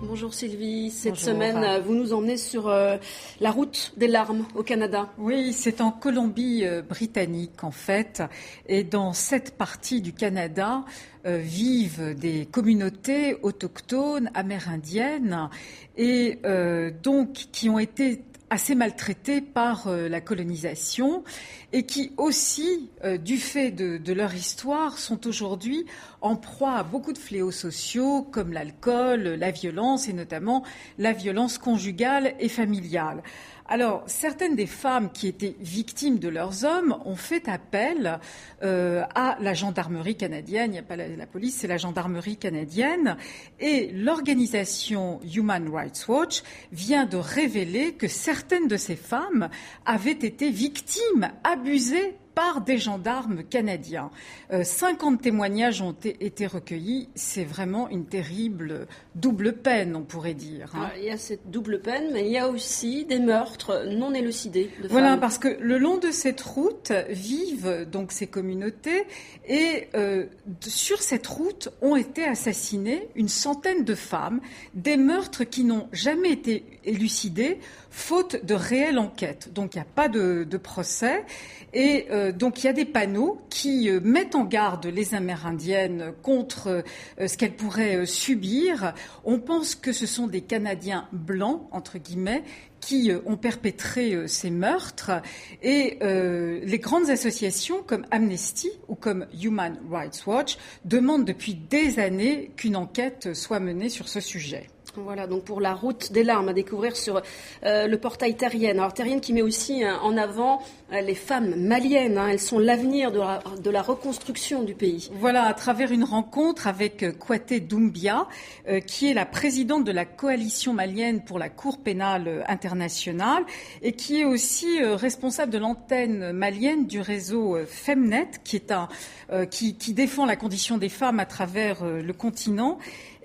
Bonjour Sylvie, cette Bonjour. semaine vous nous emmenez sur la route des larmes au Canada. Oui, c'est en Colombie-Britannique en fait, et dans cette partie du Canada vivent des communautés autochtones amérindiennes et donc qui ont été assez maltraités par la colonisation et qui aussi, du fait de leur histoire, sont aujourd'hui en proie à beaucoup de fléaux sociaux comme l'alcool, la violence et notamment la violence conjugale et familiale. Alors, certaines des femmes qui étaient victimes de leurs hommes ont fait appel à la gendarmerie canadienne. Il n'y a pas la police, c'est la gendarmerie canadienne. Et l'organisation Human Rights Watch vient de révéler que certaines de ces femmes avaient été victimes, abusées par des gendarmes canadiens. 50 témoignages ont été recueillis. C'est vraiment une terrible double peine, on pourrait dire. Alors, il y a cette double peine, mais il y a aussi des meurtres non élucidés de Voilà, femmes. parce que le long de cette route vivent donc ces communautés et sur cette route ont été assassinées une centaine de femmes, des meurtres qui n'ont jamais été élucidés faute de réelle enquête. Donc il n'y a pas de procès. Et donc il y a des panneaux qui mettent en garde les Amérindiennes contre ce qu'elles pourraient subir. On pense que ce sont des Canadiens blancs, entre guillemets, qui ont perpétré ces meurtres. Et les grandes associations comme Amnesty ou comme Human Rights Watch demandent depuis des années qu'une enquête soit menée sur ce sujet. Voilà, donc pour la route des larmes à découvrir sur le portail Terrienne. Alors Terrienne qui met aussi en avant les femmes maliennes. Elles sont l'avenir de la reconstruction du pays. Voilà, à travers une rencontre avec Kouaté Doumbia, qui est la présidente de la coalition malienne pour la Cour pénale internationale et qui est aussi responsable de l'antenne malienne du réseau Femnet, qui est qui défend la condition des femmes à travers le continent.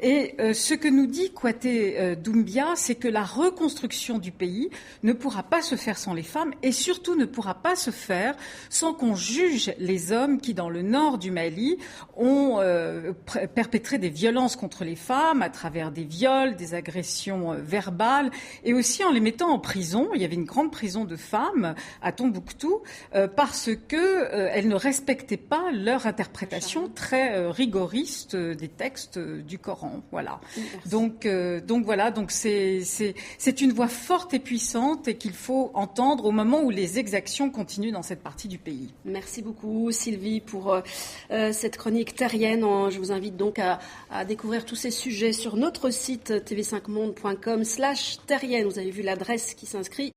Et ce que nous dit Kouaté Doumbia, c'est que la reconstruction du pays ne pourra pas se faire sans les femmes et surtout ne pourra pas se faire sans qu'on juge les hommes qui, dans le nord du Mali, ont perpétré des violences contre les femmes à travers des viols, des agressions verbales et aussi en les mettant en prison. Il y avait une grande prison de femmes à Tombouctou parce que elles ne respectaient pas leur interprétation très rigoriste des textes du Coran. Voilà. Donc voilà. Donc c'est une voix forte et puissante et qu'il faut entendre au moment où les exactions continuent dans cette partie du pays. Merci beaucoup Sylvie pour cette chronique terrienne. Je vous invite donc à découvrir tous ces sujets sur notre site tv5monde.com/terrienne. Vous avez vu l'adresse qui s'inscrit.